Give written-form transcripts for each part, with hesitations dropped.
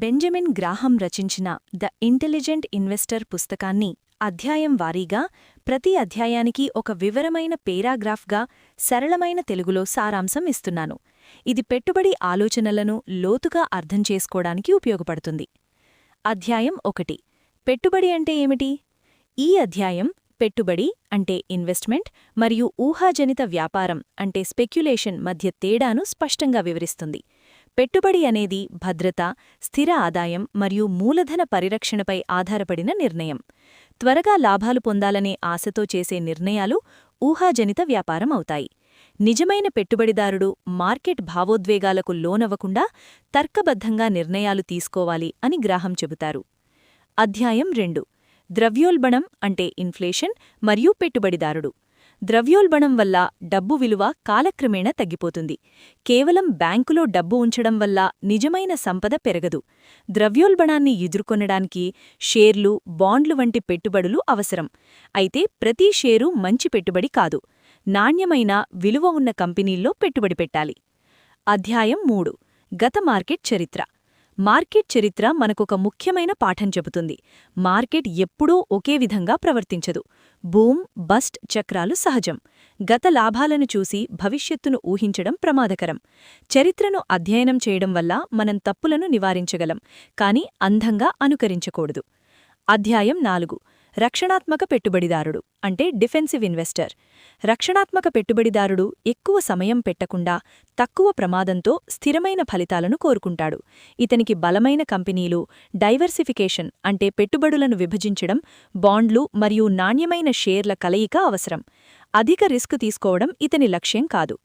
Benjamin Graham రచించిన the intelligent investor పుస్తకాన్ని అధ్యాయం వారీగా ప్రతి అధ్యాయానికి ఒక వివరమైన పేరాగ్రాఫ్గా సరళమైన తెలుగులో సారాంశం ఇస్తున్నాను. ఇది పెట్టుబడి ఆలోచనలను లోతుగా అర్థం చేసుకోవడానికి ఉపయోగపడుతుంది. అధ్యాయం 1. పెట్టుబడి అంటే ఏమిటి? ఈ అధ్యాయం పెట్టుబడి అంటే ఇన్వెస్ట్మెంట్ మరియు ఊహాజనిత వ్యాపారం అంటే స్పెక్యులేషన్ మధ్య తేడాను స్పష్టంగా వివరిస్తుంది. పెట్టుబడి అనేది భద్రత, స్థిర ఆదాయం మరియు మూలధన పరిరక్షణపై ఆధారపడిన నిర్ణయం. త్వరగా లాభాలు పొందాలనే ఆశతో చేసే నిర్ణయాలు ఊహాజనిత వ్యాపారం అవుతాయి. నిజమైన పెట్టుబడిదారుడు మార్కెట్ భావోద్వేగాలకు లోనవ్వకుండా తర్కబద్ధంగా నిర్ణయాలు తీసుకోవాలి అని గ్రాహం చెబుతారు. అధ్యాయం 2. ద్రవ్యోల్బణం అంటే ఇన్ఫ్లేషన్ మరియు పెట్టుబడిదారుడు. ద్రవ్యోల్బణం వల్ల డబ్బు విలువ కాలక్రమేణా తగ్గిపోతుంది. కేవలం బ్యాంకులో డబ్బు ఉంచడం వల్ల నిజమైన సంపద పెరగదు. ద్రవ్యోల్బణాన్ని ఎదుర్కొనడానికి షేర్లు, బాండ్లు వంటి పెట్టుబడులు అవసరం. అయితే ప్రతి షేరు మంచి పెట్టుబడి కాదు. నాణ్యమైన, విలువ ఉన్న కంపెనీల్లో పెట్టుబడి పెట్టాలి. అధ్యాయం 3. గత మార్కెట్ చరిత్ర. మార్కెట్ చరిత్ర మనకొక ముఖ్యమైన పాఠం చెబుతుంది. మార్కెట్ ఎప్పుడూ ఒకే విధంగా ప్రవర్తించదు. బూమ్, బస్ట్ చక్రాలు సహజం. గత లాభాలను చూసి భవిష్యత్తును ఊహించడం ప్రమాదకరం. చరిత్రను అధ్యయనం చేయడం వల్ల మనం తప్పులను నివారించగలం, కానీ అంధంగా అనుకరించకూడదు. అధ్యాయం 4. రక్షణాత్మక పెట్టుబడిదారుడు అంటే డిఫెన్సివ్ ఇన్వెస్టర్. రక్షణాత్మక పెట్టుబడిదారుడు ఎక్కువ సమయం పెట్టకుండా తక్కువ ప్రమాదంతో స్థిరమైన ఫలితాలను కోరుకుంటాడు. ఇతనికి బలమైన కంపెనీలు, డైవర్సిఫికేషన్ అంటే పెట్టుబడులను విభజించడం, బాండ్లు మరియు నాణ్యమైన షేర్ల కలయిక అవసరం. అధిక రిస్క్ తీసుకోవడం ఇతని లక్ష్యం కాదు.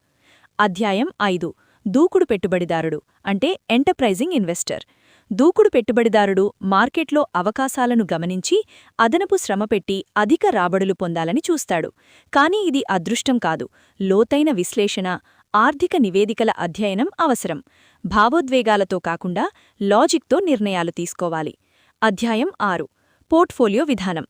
అధ్యాయం 5. దూకుడు పెట్టుబడిదారుడు అంటే ఎంటర్ప్రైజింగ్ ఇన్వెస్టర్. దూకుడు పెట్టుబడిదారుడు మార్కెట్లో అవకాశాలను గమనించి అదనపు శ్రమపెట్టి అధిక రాబడులు పొందాలని చూస్తాడు. కానీ ఇది అదృష్టం కాదు. లోతైన విశ్లేషణ, ఆర్థిక నివేదికల అధ్యయనం అవసరం. భావోద్వేగాలతో కాకుండా లాజిక్తో నిర్ణయాలు తీసుకోవాలి. అధ్యాయం 6. పోర్ట్ఫోలియో విధానం.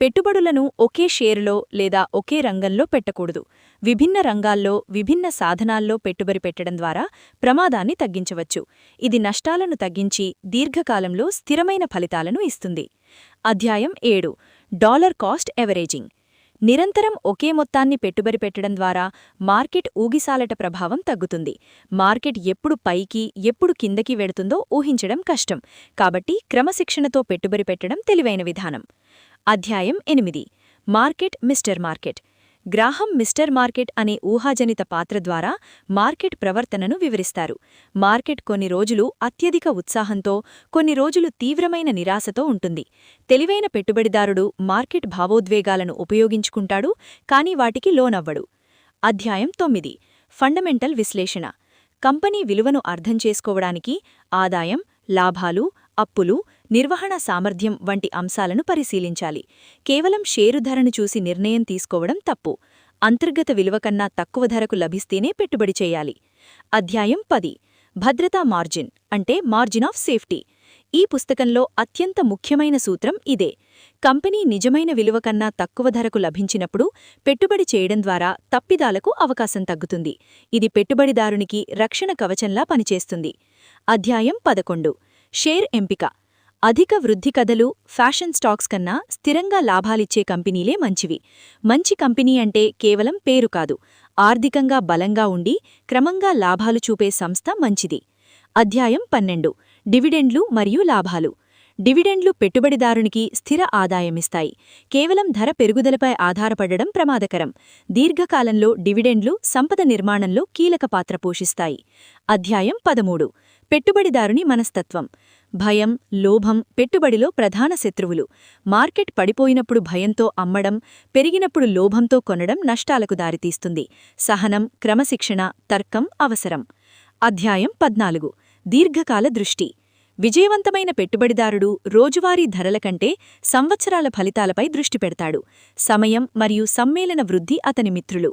పెట్టుబడులను ఒకే షేరులో లేదా ఒకే రంగంలో పెట్టకూడదు. విభిన్న రంగాల్లో, విభిన్న సాధనాల్లో పెట్టుబడి పెట్టడం ద్వారా ప్రమాదాన్ని తగ్గించవచ్చు. ఇది నష్టాలను తగ్గించి దీర్ఘకాలంలో స్థిరమైన ఫలితాలను ఇస్తుంది. అధ్యాయం 7. Dollar cost averaging. నిరంతరం ఒకే మొత్తాన్ని పెట్టుబడి పెట్టడం ద్వారా మార్కెట్ ఊగిసాలట ప్రభావం తగ్గుతుంది. మార్కెట్ ఎప్పుడు పైకి, ఎప్పుడు కిందకి వెడుతుందో ఊహించడం కష్టం. కాబట్టి క్రమశిక్షణతో పెట్టుబడి పెట్టడం తెలివైన విధానం. అధ్యాయం 8. Market mister market. Graham mister market అనే ఊహాజనిత పాత్ర ద్వారా మార్కెట్ ప్రవర్తనను వివరిస్తారు. మార్కెట్ కొన్ని రోజులు అత్యధిక ఉత్సాహంతో, కొన్ని రోజులు తీవ్రమైన నిరాశతో ఉంటుంది. తెలివైన పెట్టుబడిదారుడు మార్కెట్ భావోద్వేగాలను ఉపయోగించుకుంటాడు, కానీ వాటికి లోనవ్వడు. అధ్యాయం 9. ఫండమెంటల్ విశ్లేషణ. కంపెనీ విలువను అర్థం చేసుకోవడానికి ఆదాయం, లాభాలు, అప్పులు, నిర్వహణ సామర్థ్యం వంటి అంశాలను పరిశీలించాలి. కేవలం షేరు ధరను చూసి నిర్ణయం తీసుకోవడం తప్పు. అంతర్గత విలువ కన్నా తక్కువ ధరకు లభిస్తేనే పెట్టుబడి చేయాలి. అధ్యాయం 10. భద్రతా మార్జిన్ అంటే మార్జిన్ ఆఫ్ సేఫ్టీ. ఈ పుస్తకంలో అత్యంత ముఖ్యమైన సూత్రం ఇదే. కంపెనీ నిజమైన విలువ కన్నా తక్కువ ధరకు లభించినప్పుడు పెట్టుబడి చేయడం ద్వారా తప్పిదాలకు అవకాశం తగ్గుతుంది. ఇది పెట్టుబడిదారునికి రక్షణ కవచంలా పనిచేస్తుంది. అధ్యాయం 11. షేర్ ఎంపిక. అధిక వృద్ధి కథలు, ఫ్యాషన్ స్టాక్స్ కన్నా స్థిరంగా లాభాలిచ్చే కంపెనీలే మంచివి. మంచి కంపెనీ అంటే కేవలం పేరు కాదు, ఆర్థికంగా బలంగా ఉండి క్రమంగా లాభాలు చూపే సంస్థ మంచిది. అధ్యాయం 12. డివిడెండ్లు మరియు లాభాలు. డివిడెండ్లు పెట్టుబడిదారునికి స్థిర ఆదాయమిస్తాయి. కేవలం ధర పెరుగుదలపై ఆధారపడడం ప్రమాదకరం. దీర్ఘకాలంలో డివిడెండ్లు సంపద నిర్మాణంలో కీలక పాత్ర పోషిస్తాయి. అధ్యాయం 13. పెట్టుబడిదారుని మనస్తత్వం. భయం, లోభం పెట్టుబడిలో ప్రధాన శత్రువులు. మార్కెట్ పడిపోయినప్పుడు భయంతో అమ్మడం, పెరిగినప్పుడు లోభంతో కొనడం నష్టాలకు దారితీస్తుంది. సహనం, క్రమశిక్షణ, తర్కం అవసరం. అధ్యాయం 14. దీర్ఘకాల దృష్టి. విజయవంతమైన పెట్టుబడిదారుడు రోజువారీ ధరల కంటే సంవత్సరాల ఫలితాలపై దృష్టి పెడతాడు. సమయం మరియు సమ్మేళన వృద్ధి అతని మిత్రులు.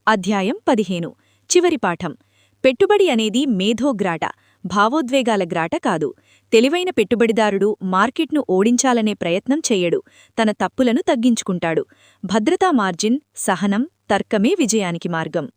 అధ్యాయం 15. చివరి పాఠం. పెట్టుబడి అనేది మేధోగ్రాట, భావోద్వేగాల గ్రాట కాదు. తెలివైన పెట్టుబడిదారుడు మార్కెట్ను ఓడించాలనే ప్రయత్నం చెయ్యడు. తన తప్పులను తగ్గించుకుంటాడు. భద్రతా మార్జిన్, సహనం, తర్కమే విజయానికి మార్గం.